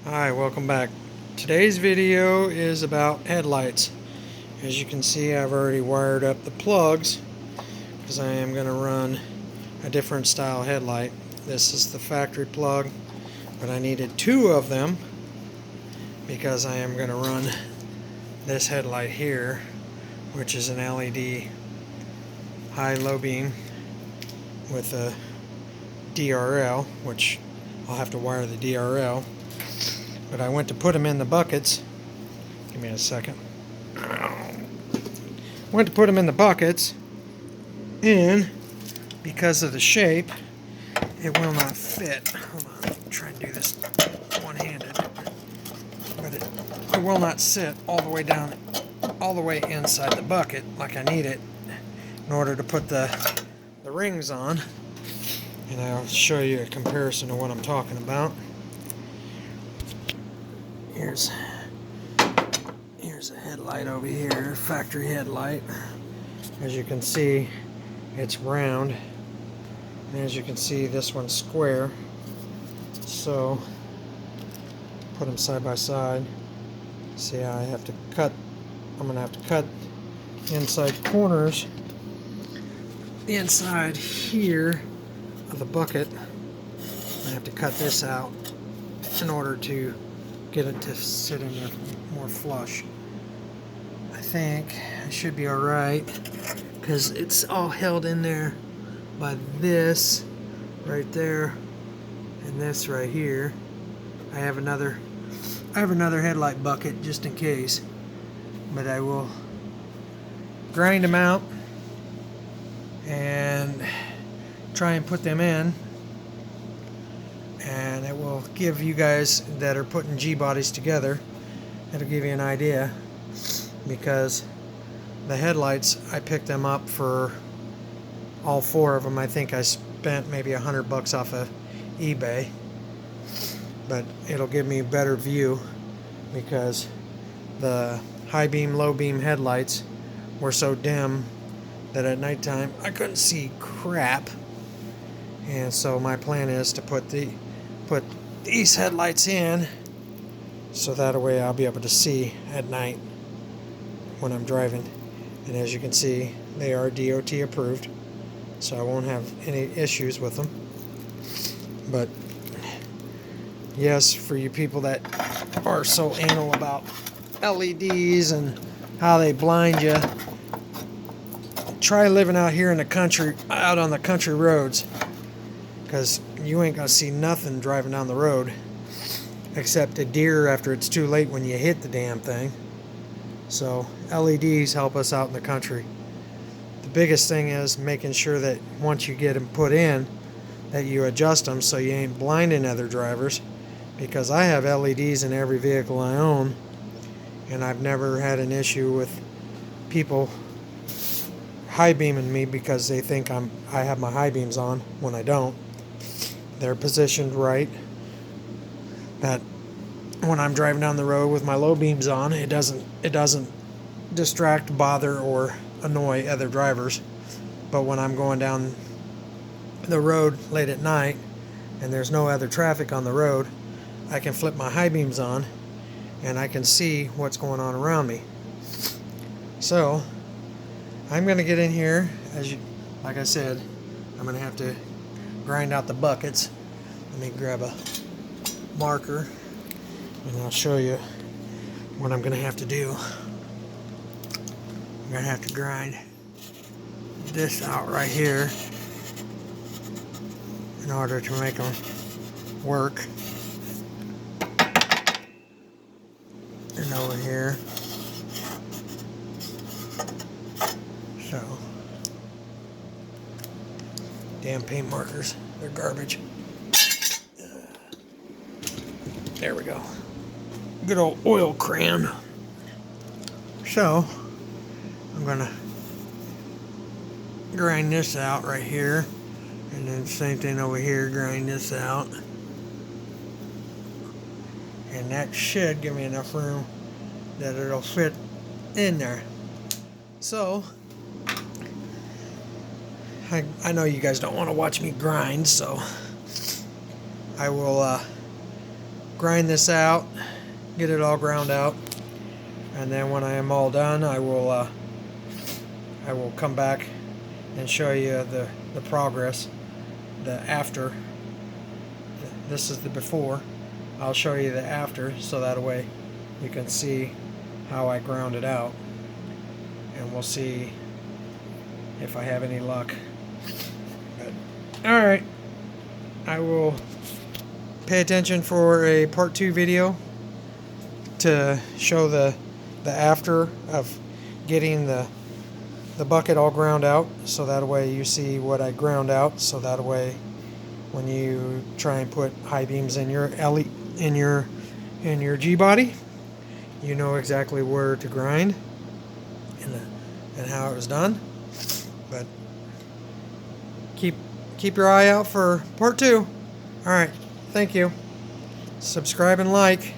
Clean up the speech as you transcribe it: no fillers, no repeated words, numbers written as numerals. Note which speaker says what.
Speaker 1: Hi, welcome back. Today's video is about headlights. As you can see, I've already wired up the plugs because I am going to run a different style headlight. This is the factory plug, but I needed two of them because I am going to run this headlight here, which is an LED high-low beam with a DRL, which I'll have to wire the DRL. But I went to put them in the buckets. Give me a second. Went to put them in the buckets, and because of the shape, it will not fit. Hold on, I'll try and do this one-handed. But it will not sit all the way down, all the way inside the bucket like I need it in order to put the rings on. And I'll show you a comparison of what I'm talking about. Here's a headlight over here, factory headlight. As you can see, it's round. And as you can see, this one's square. So, put them side by side. See how I have to cut, I'm going to have to cut inside corners. The inside here of the bucket, I have to cut this out in order to get it to sit in there more flush. I think I should be alright because it's all held in there by this right there and this right here. I have another headlight bucket just in case, but I will grind them out and try and put them in. And it will give you guys that are putting G-bodies together, it'll give you an idea, because the headlights, I picked them up for all four of them. I think I spent maybe $100 off of eBay, but it'll give me a better view because the high beam, low beam headlights were so dim that at nighttime I couldn't see crap. And so my plan is to put these headlights in so that way I'll be able to see at night when I'm driving. And as you can see, they are DOT approved, so I won't have any issues with them. But yes, for you people that are so anal about LEDs and how they blind you, try living out here in the country, out on the country roads, because you ain't gonna see nothing driving down the road except a deer after it's too late when you hit the damn thing. So LEDs help us out in the country. The biggest thing is making sure that once you get them put in, that you adjust them so you ain't blinding other drivers, because I have LEDs in every vehicle I own, and I've never had an issue with people high beaming me because they think I have my high beams on when I don't. They're positioned right, that when I'm driving down the road with my low beams on, it doesn't distract, bother, or annoy other drivers. But when I'm going down the road late at night and there's no other traffic on the road, I can flip my high beams on and I can see what's going on around me. So I'm going to get in here, like I said, I'm going to have to grind out the buckets. Let me grab a marker and I'll show you what I'm going to have to do. I'm going to have to grind this out right here in order to make them work. And over here. So, damn paint markers, they're garbage. There we go. Good old oil crayon. So, I'm gonna grind this out right here, and then same thing over here, grind this out. And that should give me enough room that it'll fit in there. So, I know you guys don't want to watch me grind, so I will grind this out, get it all ground out, and then when I am all done, I will come back and show you the progress, the after. This is the before. I'll show you the after, so that way you can see how I ground it out, and we'll see if I have any luck. But alright, I will pay attention for a part 2 video to show the after of getting the bucket all ground out, so that way you see what I ground out, so that way when you try and put high beams in your G-body, you know exactly where to grind and how it was done. But keep your eye out for part 2. Alright, thank you. Subscribe and like.